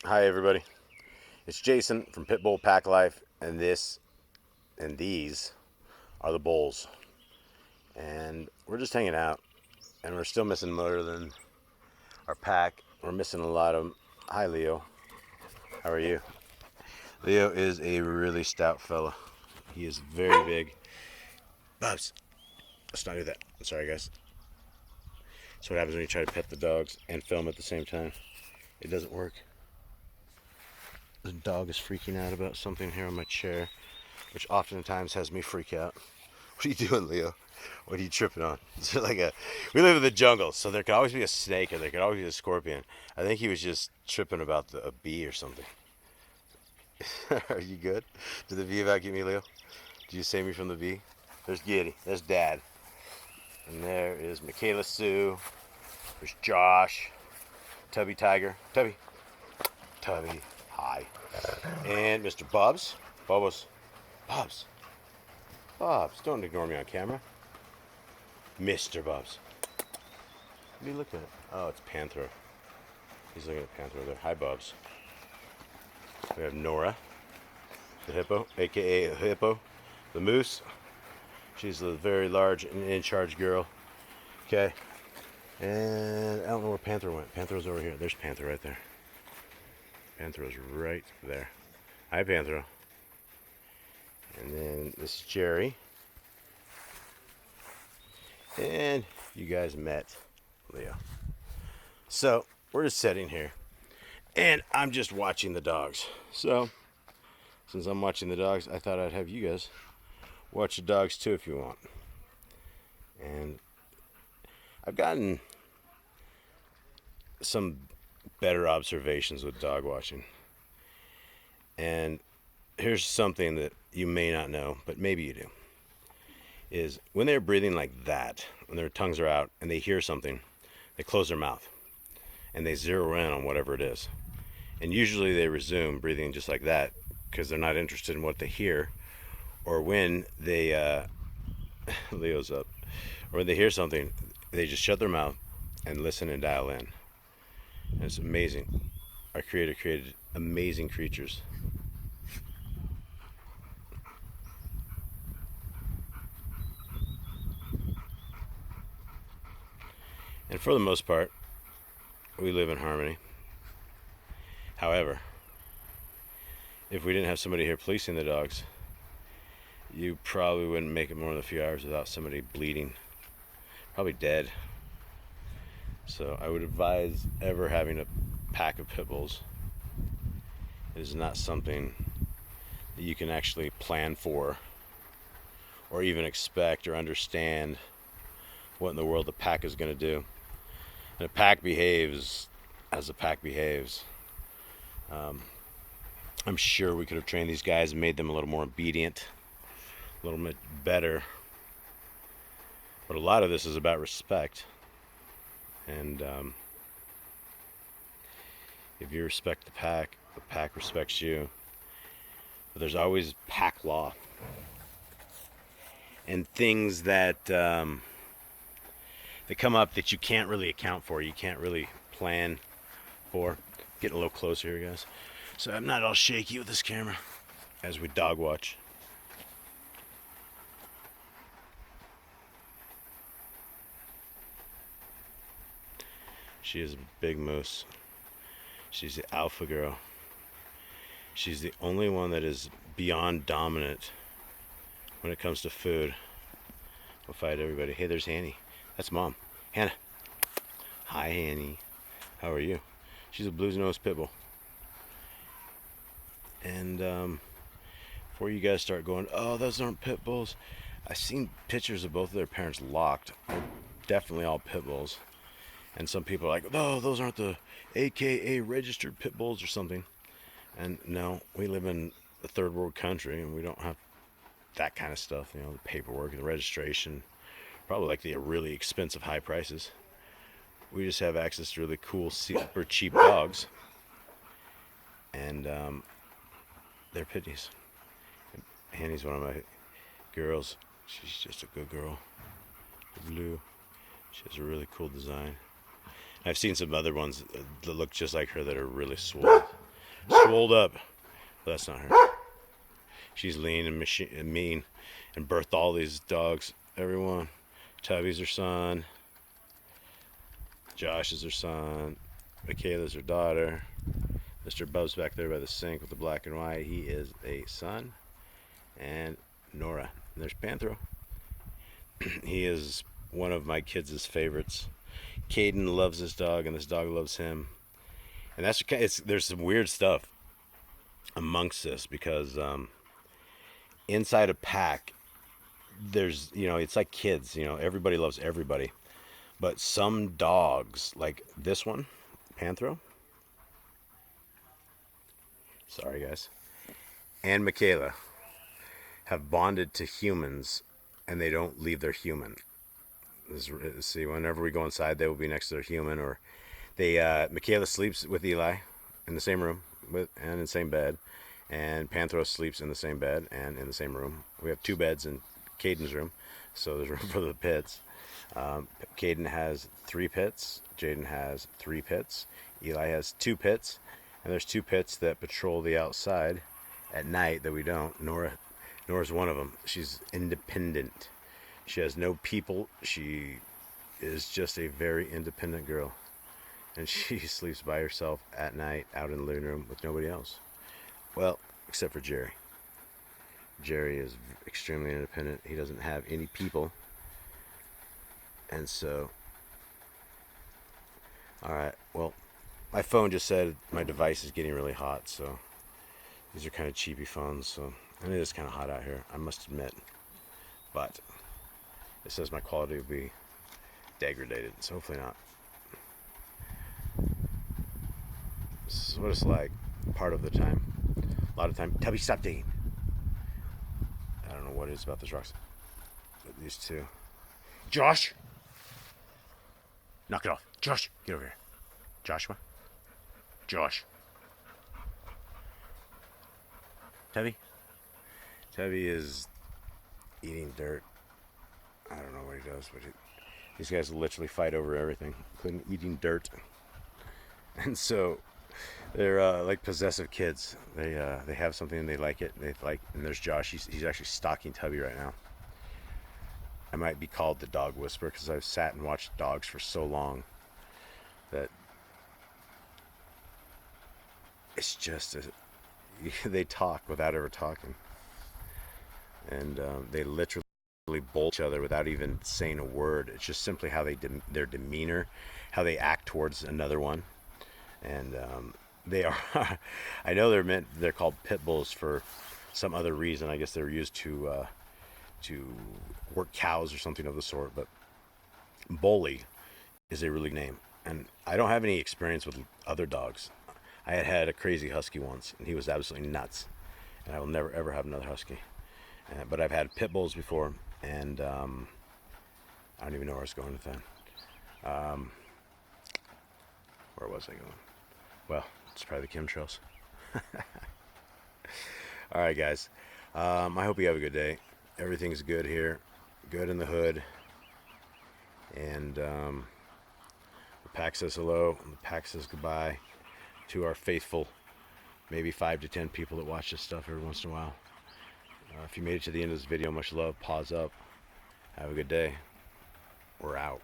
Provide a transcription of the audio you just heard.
Hi everybody, it's Jason from Pitbull Pack Life, and these are the bulls, and we're just hanging out, and we're still missing more than our pack. We're missing a lot of them. Hi Leo, how are you? Leo is a really stout fella. He is very big. Bubs, let's not do that. I'm sorry guys. That's what happens when you try to pet the dogs and film at the same time. It doesn't work. The dog is freaking out about something here on my chair, which oftentimes has me freak out. What are you doing, Leo? What are you tripping on? Is it like a? We live in the jungle, so there could always be a snake or there could always be a scorpion. I think he was just tripping about a bee or something. Are you good? Did the bee evacuate me, Leo? Did you save me from the bee? There's Giddy. There's Dad. And there is Michaela Sue. There's Josh. Tubby Tiger. Tubby. Tubby. Hi. And Mr. Bubs. Bubbles. Bubs. Bubs. Don't ignore me on camera. Mr. Bubs. What are you looking at? Oh, it's Panther. He's looking at Panther there. Hi, Bubs. We have Nora, the hippo, aka Hippo, the moose. She's the very large and in charge girl. Okay. And I don't know where Panther went. Panther was over here. There's Panther right there. Panther was right there. Hi, Panther. And then this is Jerry. And you guys met Leo. So we're just sitting here, and I'm just watching the dogs. So since I'm watching the dogs, I thought I'd have you guys watch the dogs too if you want. And I've gotten some better observations with dog watching. And here's something that you may not know, but maybe you do. Is when they're breathing like that, when their tongues are out and they hear something, they close their mouth and they zero in on whatever it is. And usually they resume breathing just like that because they're not interested in what they hear, or when they Leo's up, or when they hear something, they just shut their mouth and listen and dial in. And it's amazing. Our Creator created amazing creatures. And for the most part, we live in harmony. However, if we didn't have somebody here policing the dogs, you probably wouldn't make it more than a few hours without somebody bleeding, probably dead. So I would advise ever having a pack of pit bulls. It is not something that you can actually plan for or even expect or understand what in the world the pack is going to do. And a pack behaves as a pack behaves. I'm sure we could have trained these guys and made them a little more obedient, a little bit better. But a lot of this is about respect. And if you respect the pack respects you. But there's always pack law and things that that come up that you can't really account for, you can't really plan for. Getting a little closer here, guys, so I'm not all shaky with this camera as we dog watch. She is a big moose. She's the alpha girl. She's the only one that is beyond dominant when it comes to food. We'll fight everybody. Hey, there's Hanny. That's Mom. Hannah. Hi, Hanny. How are you? She's a blues-nosed pit bull. And before you guys start going, oh, those aren't pit bulls, I've seen pictures of both of their parents locked. They're definitely all pit bulls. And some people are like, oh, those aren't the AKA registered pit bulls or something. And no, we live in a third world country and we don't have that kind of stuff, you know, the paperwork, the registration, probably like the really expensive high prices. We just have access to really cool, super cheap dogs. And they're pitties. Hanny's one of my girls. She's just a good girl. Blue. She has a really cool design. I've seen some other ones that look just like her that are really swole. swolled up. But that's not her. She's lean and mean and birthed all these dogs. Everyone. Tubby's her son. Josh is her son. Michaela's her daughter. Mr. Bub's back there by the sink with the black and white. He is a son. And Nora. And there's Panthro. He is one of my kids' favorites. Caden loves this dog, and this dog loves him. And there's some weird stuff amongst this because inside a pack, there's, it's like kids, everybody loves everybody. But some dogs, like this one, Panthro, sorry guys, and Michaela have bonded to humans, and they don't leave their human. See, whenever we go inside, they will be next to their human, or Michaela sleeps with Eli in the same room and in the same bed, and Panthro sleeps in the same bed and in the same room. We have 2 beds in Caden's room, so there's room for the pits. Caden has 3 pits. Jaden has 3 pits. Eli has 2 pits, and there's 2 pits that patrol the outside at night that we don't. Nora's one of them. She's independent. She has no people. She is just a very independent girl. And she sleeps by herself at night out in the living room with nobody else. Well, except for Jerry. Jerry is extremely independent. He doesn't have any people. And so, alright, well, my phone just said my device is getting really hot, so these are kind of cheapy phones, so, and it is kind of hot out here, I must admit. But it says my quality will be degraded, so hopefully not. This is what it's like part of the time. A lot of time. Tubby, stop digging. I don't know what it is about those rocks. But these 2. Josh! Knock it off. Josh, get over here. Joshua? Josh. Tubby? Tubby is eating dirt. I don't know what he does, but these guys literally fight over everything, including eating dirt. And so they're like possessive kids. They have something and they like it. And there's Josh. He's actually stalking Tubby right now. I might be called the dog whisperer because I've sat and watched dogs for so long that it's just they talk without ever talking, and they literally bolt each other without even saying a word. It's just simply how their demeanor, how they act towards another one. And they are I know they're called pitbulls for some other reason. I guess they're used to work cows or something of the sort, but Bully is a really good name. And I don't have any experience with other dogs. I had a crazy husky once, and he was absolutely nuts, and I will never ever have another husky. But I've had pit bulls before, and I don't even know where I was going with that. Where was I going? Well, it's probably the chemtrails. All right, guys. I hope you have a good day. Everything's good here. Good in the hood. And the pack says hello, and the pack says goodbye to our faithful, maybe 5 to 10 people that watch this stuff every once in a while. If you made it to the end of this video, much love. Pause up. Have a good day. We're out.